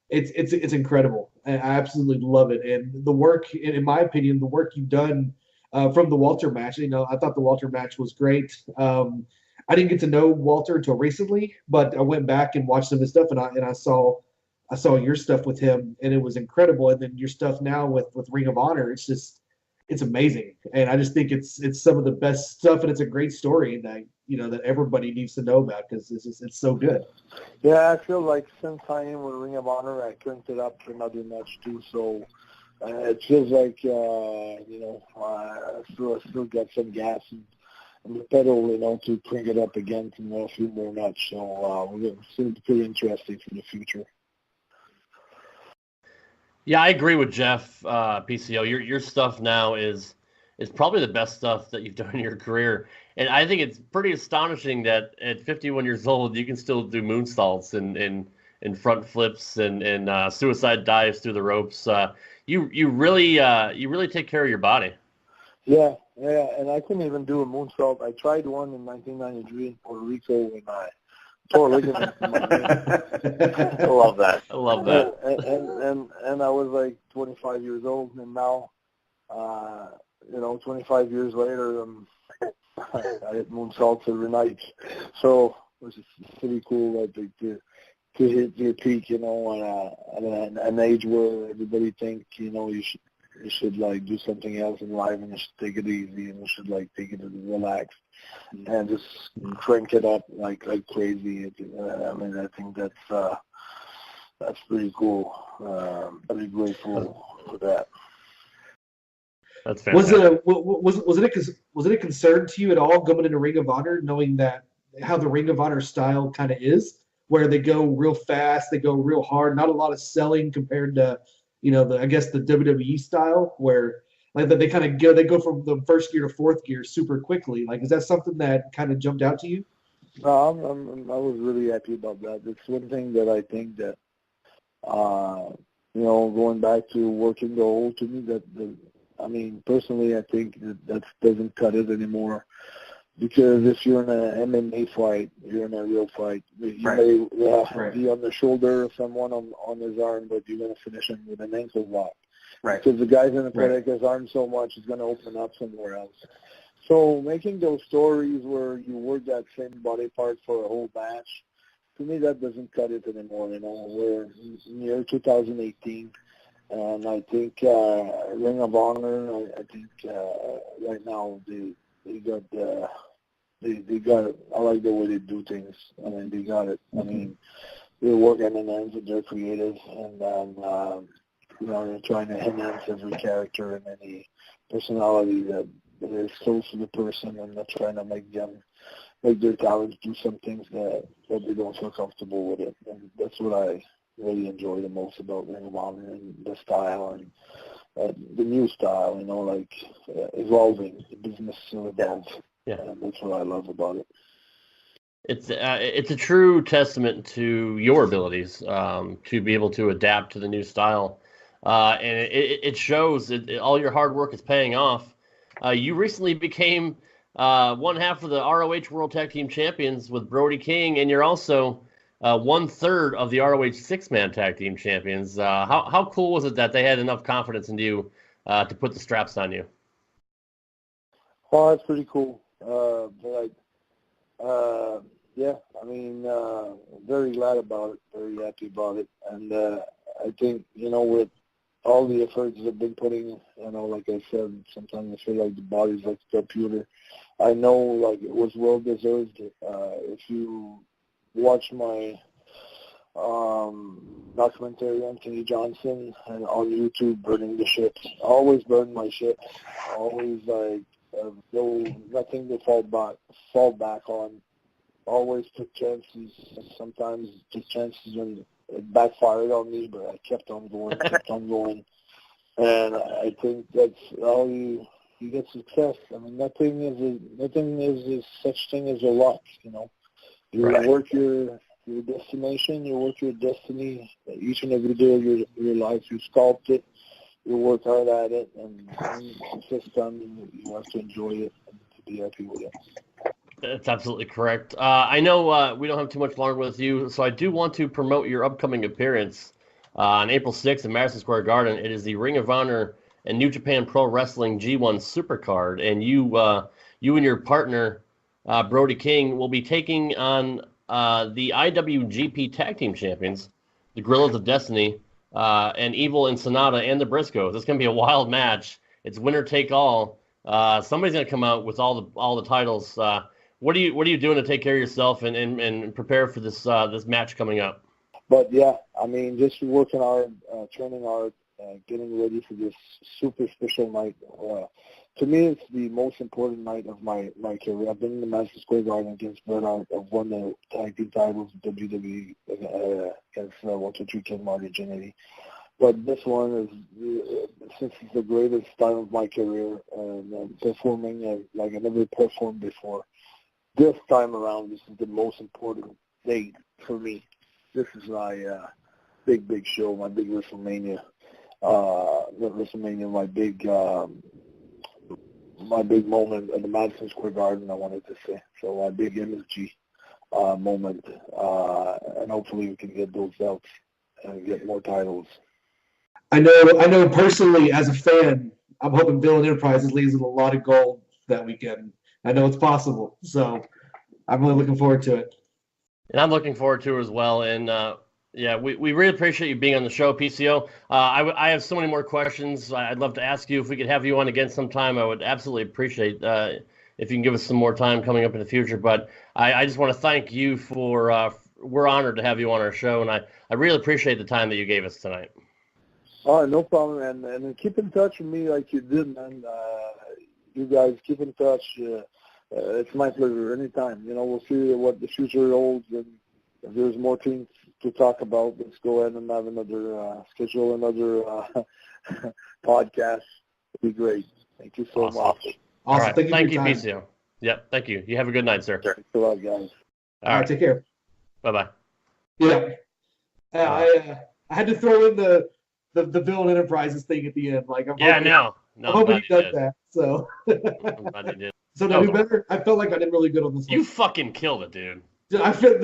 it's incredible. I absolutely love it. And the work, in my opinion, the work you've done from the Walter match, I thought the Walter match was great. I didn't get to know Walter until recently, but I went back and watched some of his stuff, and I saw I saw your stuff with him, and it was incredible. And then your stuff now with Ring of Honor, it's amazing. And I just think it's some of the best stuff, and it's a great story that that everybody needs to know about because it's so good. Yeah, I feel like since I am with Ring of Honor, I turned it up for another match too. So it feels like I still got some gas and the pedal, to crank it up again to a few more nuts. So it's going to be pretty interesting for the future. Yeah, I agree with Jeff, PCO. Your stuff now is probably the best stuff that you've done in your career. And I think it's pretty astonishing that at 51 years old, you can still do moonsaults and front flips and suicide dives through the ropes. You really take care of your body. Yeah, and I couldn't even do a moonsault. I tried one in 1993 in Puerto Rico when I tore ligament in my knee. I love that. And I was like 25 years old, and now, 25 years later, I hit moonsaults every night. So it was pretty cool, I think, to hit your peak, at an age where everybody think, you should like do something else in life, and you should take it easy, and you should like take it relaxed, and just crank it up like crazy. I think that's pretty cool. I'd be grateful for that. That's fantastic. Was it a concern to you at all going into Ring of Honor, knowing that how the Ring of Honor style kind of is, where they go real fast, they go real hard, not a lot of selling compared to the WWE style, where like they kind of go from the first gear to fourth gear super quickly. Like, is that something that kind of jumped out to you? No, I was really happy about that. It's one thing that I think that, going back to working the hole, to me, personally, I think that doesn't cut it anymore. Because if you're in an MMA fight, you're in a real fight. You may be on the shoulder of someone on his arm, but you're going to finish him with an ankle lock. Right. Because the guy's going to protect his arm so much, he's going to open up somewhere else. So making those stories where you work that same body part for a whole match, to me, that doesn't cut it anymore. We're near 2018. And I think Ring of Honor, I think right now they got it. I like the way they do things. They got it. They work hand in hand with their creative, and they're trying to enhance every character and any personality that is close to the person, and they're trying to make their talents do some things that they don't feel comfortable with it. And that's what I really enjoy the most about Ring of Honor and the style and the new style, evolving. The business still evolves. Yeah. And that's what I love about it. It's a true testament to your abilities to be able to adapt to the new style, and it shows. All your hard work is paying off. You recently became one half of the ROH World Tag Team Champions with Brody King, and you're also 1/3 of the ROH Six-Man Tag Team Champions. How cool was it that they had enough confidence in you to put the straps on you? Oh, that's pretty cool. Very glad about it, very happy about it. And I think, with all the efforts I've been putting, like I said, sometimes I feel like the body's like a computer. I know, it was well-deserved. If you watch my documentary on Kenny Johnson and on YouTube, Burning the Ships, I always burn my ships. Always, nothing to fall back on. Always took chances. Sometimes took chances and it backfired on me, but I kept on going, And I think that's how you get success. Nothing is such thing as a luck, You work your destination, you work your destiny each and every day of your life. You sculpt it, you work hard at it, and when success comes, you have to enjoy it and to be happy with it. That's absolutely correct. I know we don't have too much longer with you, so I do want to promote your upcoming appearance on April 6th in Madison Square Garden. It is the Ring of Honor and New Japan Pro Wrestling G1 Supercard, and you and your partner, Brody King, will be taking on the IWGP Tag Team Champions, the Gorillas of Destiny, and Evil and Sonata and the Briscoes. It's going to be a wild match. It's winner take all. Somebody's going to come out with all the titles. What are you doing to take care of yourself and prepare for this match coming up? But yeah, I mean, just working hard, training hard, getting ready for this super special night. To me, it's the most important night of my career. I've been in the Madison Square Garden against Bret Hart. I've won the tag team titles in WWE against 1-2-3 Kid, Marty Jannetty. But this one is, since it's the greatest time of my career, and performing like I never performed before. This time around, this is the most important date for me. This is my big show, my big WrestleMania. My big moment at the Madison Square Garden, I wanted to say. So my big MSG moment, and hopefully we can get those belts and get more titles. I know personally as a fan, I'm hoping Villain Enterprises leaves with a lot of gold that weekend. I know it's possible, so I'm really looking forward to it. And I'm looking forward to it as well. And yeah, we really appreciate you being on the show, PCO. I have so many more questions. I'd love to ask you if we could have you on again sometime. I would absolutely appreciate if you can give us some more time coming up in the future. But I just want to thank you for we're honored to have you on our show, and I really appreciate the time that you gave us tonight. All right, no problem, and keep in touch with me like you did, man. You guys keep in touch. It's my pleasure anytime. We'll see what the future holds, and if there's more things to talk about, let's go ahead and have schedule another podcast. It'd be great. Thank you so much. Awesome. All right. Thank you, time. PCO. Yep, thank you. You have a good night, sir. Thanks a lot, guys. All right, take care. Bye-bye. Yeah. I had to throw in the Villain Enterprises thing at the end. I'm hoping he does that. So. I'm glad he did. So did I do better? I felt like I did really good on this one. You fucking killed it, dude. Dude, I felt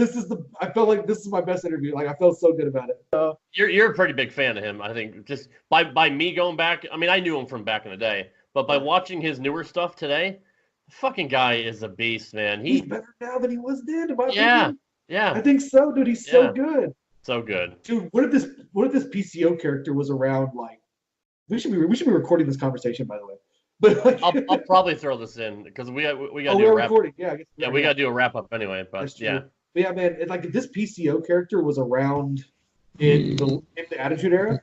like this is my best interview. Like I felt so good about it. You're a pretty big fan of him, I think. Just by me going back, I mean, I knew him from back in the day, but by watching his newer stuff today, the fucking guy is a beast, man. He's better now than he was then. In my opinion. I think so, dude. He's so good. So good, dude. What if this PCO character was around? Like, we should be recording this conversation, by the way. But like, I'll probably throw this in because we got to do a wrap. Recording. Yeah, I guess we got to do a wrap up anyway. But yeah. But yeah, man. Like if this PCO character was around in the Attitude Era,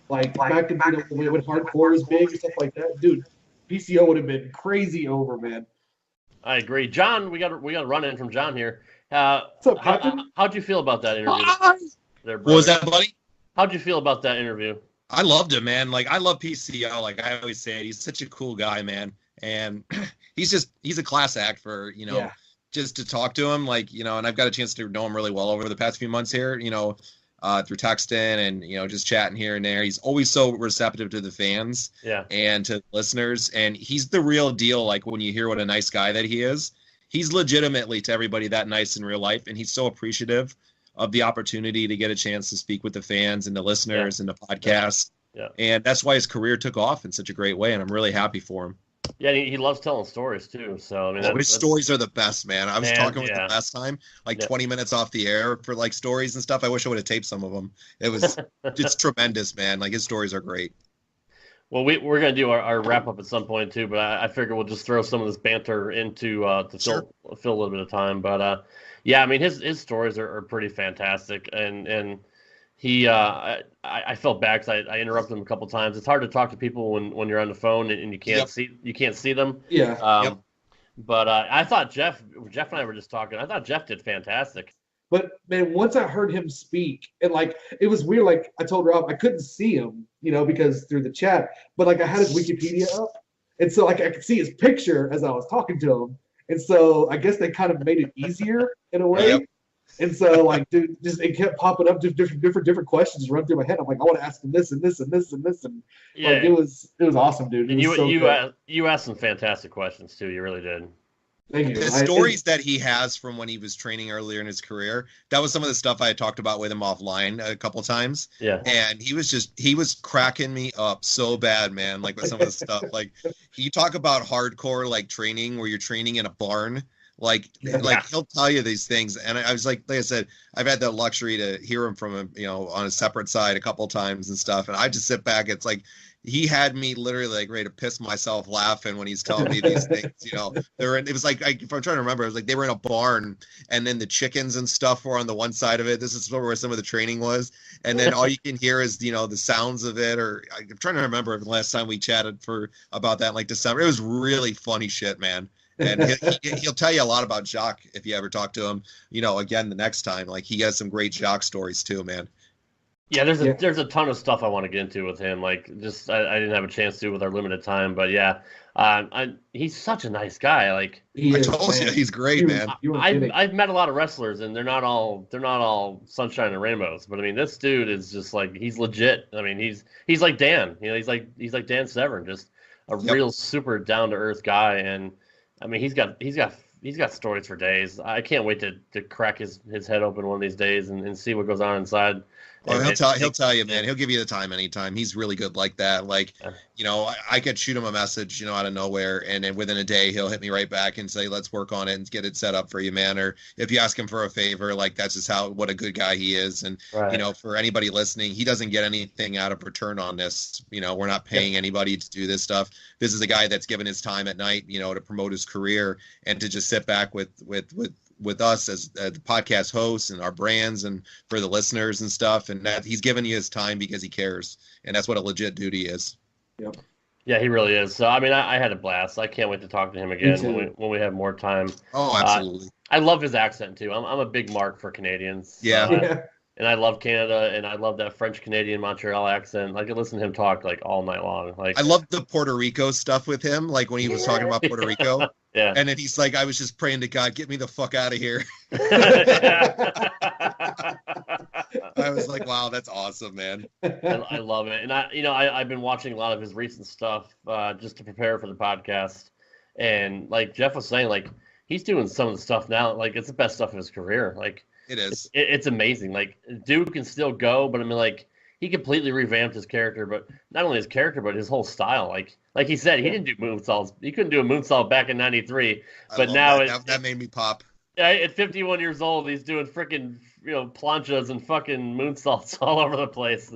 like back in when hardcore was big and stuff like that, dude, PCO would have been crazy over, man. I agree, John. We got a run in from John here. What's up, Captain? How'd you feel about that interview? What was that, buddy? How'd you feel about that interview? I loved him, man. Like, I love PCO. Like I always say, he's such a cool guy, man. And he's a class act for, just to talk to him. Like, and I've got a chance to know him really well over the past few months here, through texting and, just chatting here and there. He's always so receptive to the fans and to listeners. And he's the real deal. Like when you hear what a nice guy that he is, he's legitimately to everybody that nice in real life. And he's so appreciative of the opportunity to get a chance to speak with the fans and the listeners and the podcast. Yeah. And that's why his career took off in such a great way. And I'm really happy for him. Yeah, he loves telling stories too. So I mean, his stories are the best, man. I was talking with him last time, 20 minutes off the air for like stories and stuff. I wish I would have taped some of them. It was just tremendous, man. Like his stories are great. Well, we're gonna do our wrap up at some point too, but I figure we'll just throw some of this banter into to fill a little bit of time. But yeah, I mean his stories are pretty fantastic, and he I felt bad because I interrupted him a couple times. It's hard to talk to people when you're on the phone and you can't see them. Yeah. But I thought Jeff and I were just talking. I thought Jeff did fantastic. But man, once I heard him speak, and like it was weird. Like I told Rob, I couldn't see him, because through the chat. But like I had his Wikipedia up, and so like I could see his picture as I was talking to him. And so I guess they kind of made it easier in a way. Yep. And so like, dude, just it kept popping up, just different questions run through my head. I'm like, I want to ask him this and this and this and this, and like it was awesome, dude. And you asked some fantastic questions too. You really did. Thank you. The stories that he has from when he was training earlier in his career, that was some of the stuff I had talked about with him offline a couple times. Yeah. And he was cracking me up so bad, man. Like with some of the stuff, like you talk about hardcore, like training where you're training in a barn, Like he'll tell you these things, and I was like I said, I've had the luxury to hear him from him, on a separate side a couple times and stuff, and I just sit back. It's like he had me literally like ready to piss myself laughing when he's telling me these things. It was like, if I'm trying to remember, it was like they were in a barn, and then the chickens and stuff were on the one side of it. This is where some of the training was, and then all you can hear is the sounds of it. Or I'm trying to remember the last time we chatted about that in like December. It was really funny shit, man. And he'll tell you a lot about Jacques if you ever talk to him. Again the next time, like he has some great Jacques stories too, man. Yeah, there's a ton of stuff I want to get into with him. Like, just I didn't have a chance to with our limited time, but yeah, he's such a nice guy. Like, I told you, he's great, man. I've met a lot of wrestlers, and they're not all sunshine and rainbows. But I mean, this dude is just like, he's legit. I mean, he's like Dan. He's like Dan Severn, just a real super down to earth guy. And I mean, he's got stories for days. I can't wait to crack his head open one of these days and see what goes on inside. Well, he'll tell you, man. He'll give you the time anytime. He's really good like that. Like, I could shoot him a message, out of nowhere, and then within a day he'll hit me right back and say, "Let's work on it and get it set up for you, man." Or if you ask him for a favor, like that's just what a good guy he is. And for anybody listening, he doesn't get anything out of return on this. We're not paying anybody to do this stuff. This is a guy that's given his time at night, to promote his career and to just sit back with us as the podcast hosts and our brands and for the listeners and stuff, and that he's giving you his time because he cares, and that's what a legit duty is. Yep. Yeah, he really is. So I mean, I had a blast. I can't wait to talk to him again when we have more time. Oh, absolutely. I love his accent too. I'm a big mark for Canadians. Yeah. And I love Canada, and I love that French Canadian Montreal accent. I could listen to him talk like all night long. Like, I love the Puerto Rico stuff with him, like when he was talking about Puerto Rico. Yeah. And then he's like, I was just praying to God, get me the fuck out of here. I was like, wow, that's awesome, man. I love it. And I've been watching a lot of his recent stuff just to prepare for the podcast. And like Jeff was saying, like he's doing some of the stuff now, like it's the best stuff of his career. Like it is. It's amazing. Like dude can still go, but I mean, like he completely revamped his character, but not only his character, but his whole style. Like he said, he didn't do moonsaults. He couldn't do a moonsault back in '93, but now that made me pop. At 51 years old, he's doing freaking planchas and fucking moonsaults all over the place.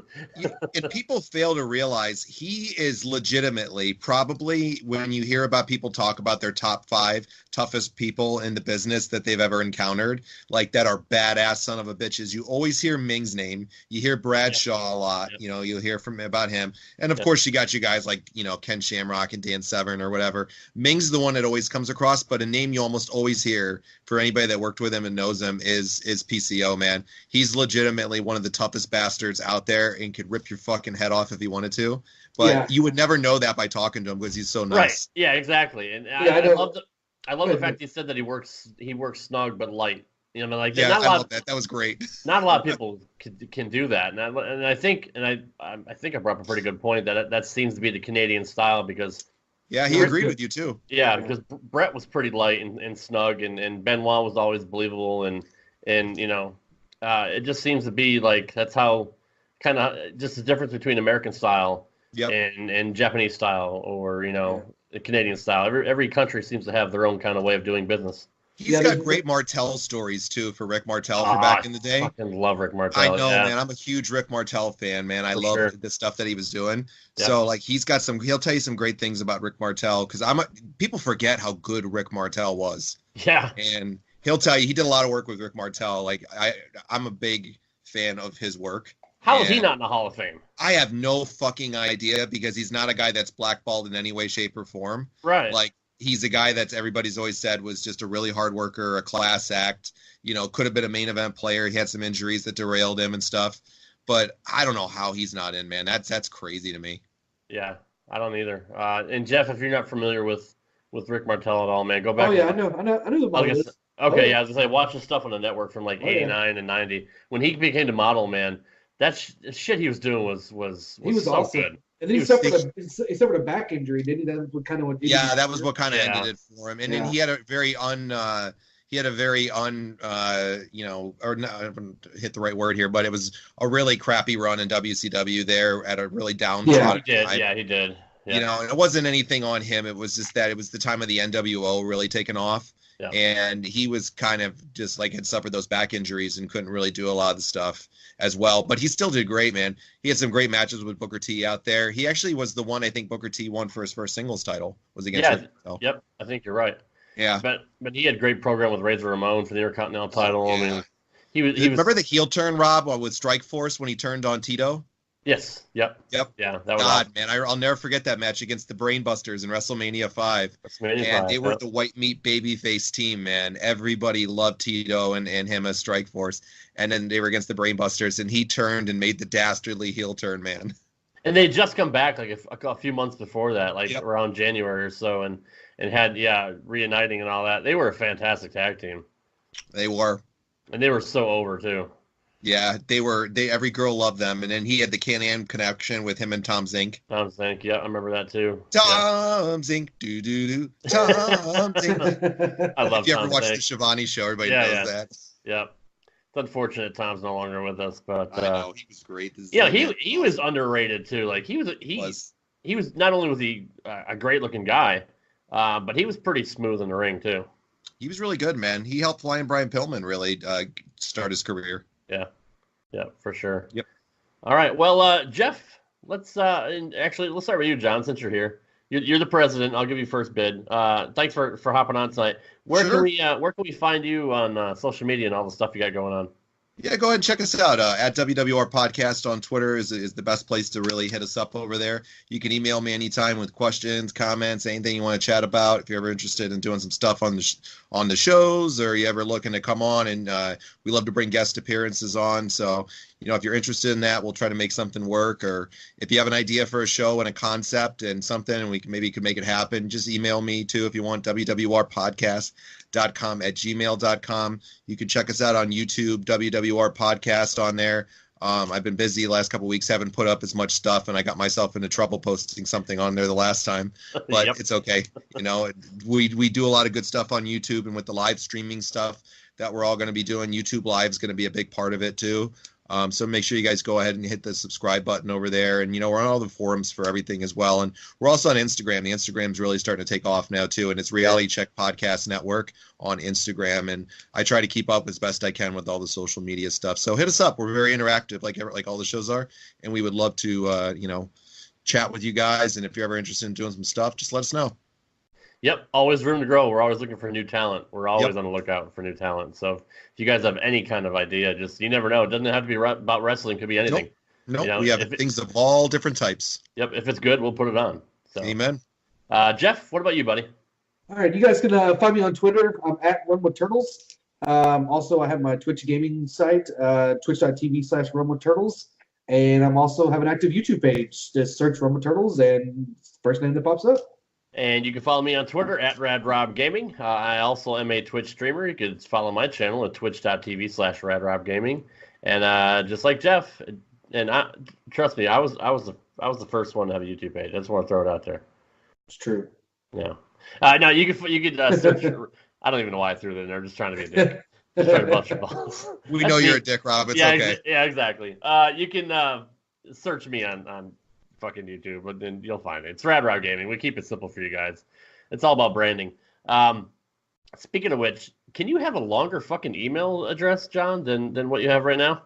And people fail to realize he is legitimately probably, when you hear about people talk about their top 5 toughest people in the business that they've ever encountered, like that are badass son of a bitches, you always hear Ming's name. You hear Bradshaw a lot. You'll hear about him. And of course you got you guys like, Ken Shamrock and Dan Severn or whatever. Ming's the one that always comes across, but a name you almost always hear for anybody that worked with him and knows him is PCO, man. He's legitimately one of the toughest bastards out there and could rip your fucking head off if he wanted to. But you would never know that by talking to him because he's so nice. Right. Yeah, exactly. And I love the fact he said that he works snug but light. I love that. That was great. Not a lot of people can do that, and I think I brought up a pretty good point that seems to be the Canadian style because. Yeah, he agreed with you too. Yeah, because Brett was pretty light and snug, and Benoit was always believable, and it just seems to be like that's how kind of just the difference between American style and Japanese style, or the Canadian style. Every country seems to have their own kind of way of doing business. He's got great Martel stories too for Rick Martel for back in the day. I fucking love Rick Martel. I know, man. I'm a huge Rick Martel fan, man. I love the stuff that he was doing. Yeah. So like he'll tell you some great things about Rick Martel because people forget how good Rick Martel was. Yeah. And he'll tell you he did a lot of work with Rick Martel. Like I'm a big fan of his work. How is he not in the Hall of Fame? I have no fucking idea because he's not a guy that's blackballed in any way, shape, or form. Right. Like he's a guy that's everybody's always said was just a really hard worker, a class act, could have been a main event player. He had some injuries that derailed him and stuff. But I don't know how he's not in, man. That's crazy to me. Yeah, I don't either. And Jeff, if you're not familiar with Rick Martel at all, man, go back. Oh yeah, I know the model. Okay, yeah, I was gonna say watch his stuff on the network from like '89 and '90 when he became the model, man. That shit he was doing was so awesome. good. And then he suffered a back injury, didn't he? That was kind of what. That was what kind of ended it for him. And then he had a very or not, I wouldn't hit the right word here, but it was a really crappy run in WCW there at a really down. Yeah, he did. Yeah, he did. Yeah. And it wasn't anything on him. It was just that it was the time of the NWO really taking off. Yeah. And he was kind of just like had suffered those back injuries and couldn't really do a lot of the stuff as well. But he still did great, man. He had some great matches with Booker T out there. He actually was the one I think Booker T won for his first singles title. Was against Yeah. Rick, so. Yep. I think you're right. Yeah. But he had great program with Razor Ramon for the Intercontinental title. Yeah. I mean, he was. Remember the heel turn, Rob, with Strikeforce when he turned on Tito? Yes. Yep. Yep. Yeah. That was God, awesome. man, I'll never forget that match against the Brainbusters in WrestleMania 5. And they were the white meat babyface team, man. Everybody loved Tito and him as Strikeforce. And then they were against the Brainbusters, and he turned and made the dastardly heel turn, man. And they just come back like a few months before that, like around January or so, and had reuniting and all that. They were a fantastic tag team. They were. And they were so over too. Yeah, every girl loved them. And then he had the Can-Am connection with him and Tom Zink. Tom Zink, yeah, I remember that too. Tom Zink, do. Tom Zink. I love Tom Zink. If you ever watched the Shivani show, everybody knows that. Yeah. It's unfortunate Tom's no longer with us, but I know, he was great. He was underrated too. Like he was not only was he a great looking guy, but he was pretty smooth in the ring too. He was really good, man. He helped Flying Brian Pillman really start his career. Yeah, for sure. Yep. All right. Well, Jeff, let's start with you, John, since you're here. You're the president. I'll give you first bid. Thanks for hopping on tonight. Where can we find you on social media and all the stuff you got going on? Yeah, go ahead and check us out. At WWR Podcast on Twitter is the best place to really hit us up over there. You can email me anytime with questions, comments, anything you want to chat about. If you're ever interested in doing some stuff on the shows, or you ever looking to come on, and we love to bring guest appearances on. So, if you're interested in that, we'll try to make something work. Or if you have an idea for a show and a concept and something, and we can maybe make it happen, just email me too if you want. wwrpodcast.com@gmail.com. You can check us out on YouTube, WWR Podcast on there. I've been busy the last couple of weeks, haven't put up as much stuff, and I got myself into trouble posting something on there the last time, but It's okay. We do a lot of good stuff on YouTube, and with the live streaming stuff that we're all going to be doing, YouTube Live is going to be a big part of it too. So make sure you guys go ahead and hit the subscribe button over there. And, we're on all the forums for everything as well. And we're also on Instagram. The Instagram's really starting to take off now, too. And it's Reality Check Podcast Network on Instagram. And I try to keep up as best I can with all the social media stuff. So hit us up. We're very interactive, like all the shows are. And we would love to, chat with you guys. And if you're ever interested in doing some stuff, just let us know. Yep, always room to grow. We're always looking for new talent. We're always on the lookout for new talent. So if you guys have any kind of idea, you never know. It doesn't have to be about wrestling. It could be anything. Nope. We have things of all different types. Yep, if it's good, we'll put it on. So. Amen. Jeff, what about you, buddy? All right, you guys can find me on Twitter. I'm at Run with Turtles. Also, I have my Twitch gaming site, twitch.tv/RunWithTurtles. And I'm also have an active YouTube page. Just search Run with Turtles and first name that pops up. And you can follow me on Twitter at RadRobGaming. I also am a Twitch streamer. You can follow my channel at twitch.tv/RadRobGaming. And just like Jeff, and trust me, I was the first one to have a YouTube page. I just want to throw it out there. It's true. Yeah. No, you could search. I don't even know why I threw that in there. Just trying to be a dick. Just trying to bust your balls. We know you're a dick, Rob. It's okay. Yeah, exactly. You can search me on fucking YouTube, but then you'll find it. It's Rad Rob Gaming. We keep it simple for you guys. It's all about branding. Speaking of which, can you have a longer fucking email address, John, than what you have right now?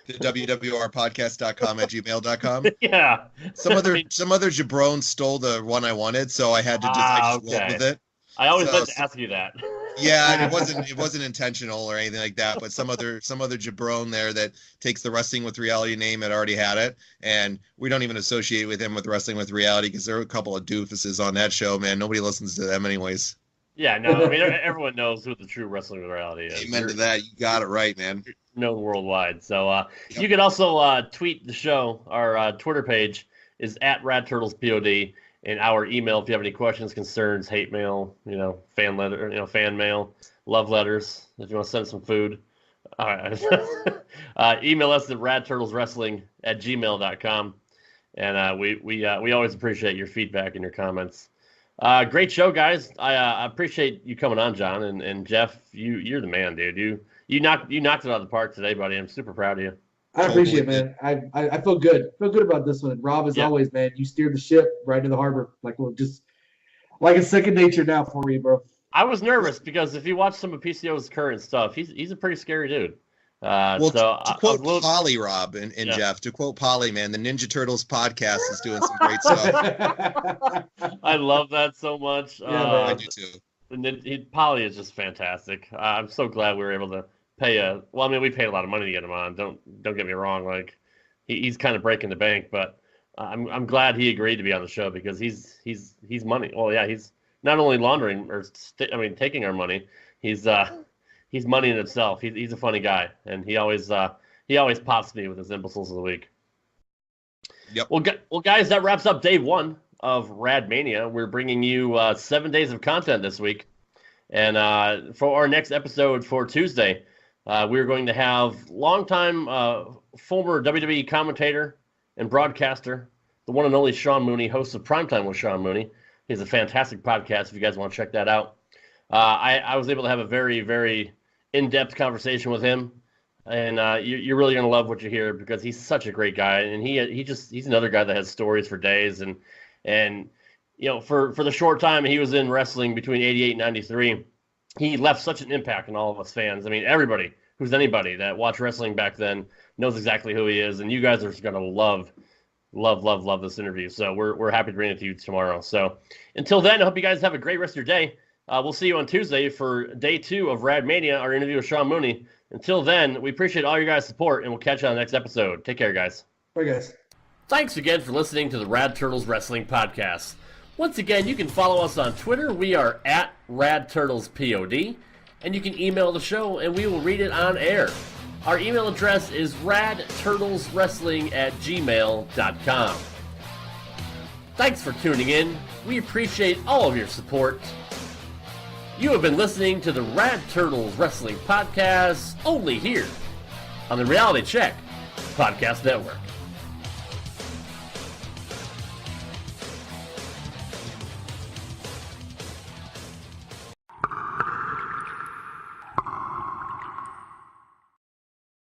The wwrpodcast.com@gmail.com. Yeah. Some other jabron stole the one I wanted, so I had to just went with it. I always like to ask you that. Yeah, it wasn't intentional or anything like that, but some other jabron there that takes the Wrestling with Reality name had already had it, and we don't even associate with him with Wrestling with Reality because there are a couple of doofuses on that show, man. Nobody listens to them anyways. Yeah, no, I mean everyone knows who the true Wrestling with Reality is. Amen to that. You got it right, man. Known worldwide. So you can also tweet the show. Our Twitter page is at RadTurtlesPod. And our email, if you have any questions, concerns, hate mail, fan letter, fan mail, love letters, if you want to send some food. All right. Email us at radturtleswrestling@gmail.com. And we always appreciate your feedback and your comments. Great show, guys. I appreciate you coming on, John. And Jeff, you're the man, dude. You knocked it out of the park today, buddy. I'm super proud of you. I appreciate it, man. I feel good. Feel good about this one. And Rob, as always, man, you steered the ship right to the harbor. Just like it's second nature now for me, bro. I was nervous because if you watch some of PCO's current stuff, he's a pretty scary dude. Well, so to quote Polly, Rob and Jeff, to quote Polly, man, the Ninja Turtles podcast is doing some great stuff. I love that so much. I do too. Polly is just fantastic. I'm so glad we were able to pay we paid a lot of money to get him on. Don't get me wrong. Like he's kind of breaking the bank, but I'm glad he agreed to be on the show because he's money. Well, yeah, he's not only laundering or taking our money. He's money in himself. He's a funny guy, and he always pops me with his imbeciles of the week. Yep. Well, guys, that wraps up day one of Rad Mania. We're bringing you 7 days of content this week, and for our next episode for Tuesday, we're going to have longtime former WWE commentator and broadcaster, the one and only Sean Mooney, host of Primetime with Sean Mooney. He has a fantastic podcast if you guys want to check that out. I was able to have a very, very in-depth conversation with him, and you're really going to love what you hear because he's such a great guy, and he's another guy that has stories for days, and for the short time he was in wrestling between 88 and 93, he left such an impact on all of us fans. I mean, everybody who's anybody that watched wrestling back then knows exactly who he is, and you guys are going to love this interview. So we're happy to bring it to you tomorrow. So until then, I hope you guys have a great rest of your day. We'll see you on Tuesday for day 2 of Rad Mania, our interview with Sean Mooney. Until then, we appreciate all your guys' support, and we'll catch you on the next episode. Take care, guys. Bye, guys. Thanks again for listening to the Rad Turtles Wrestling Podcast. Once again, you can follow us on Twitter. We are at RadTurtlesPOD, and you can email the show, and we will read it on air. Our email address is radturtleswrestling@gmail.com. Thanks for tuning in. We appreciate all of your support. You have been listening to the Rad Turtles Wrestling Podcast, only here on the Reality Check Podcast Network.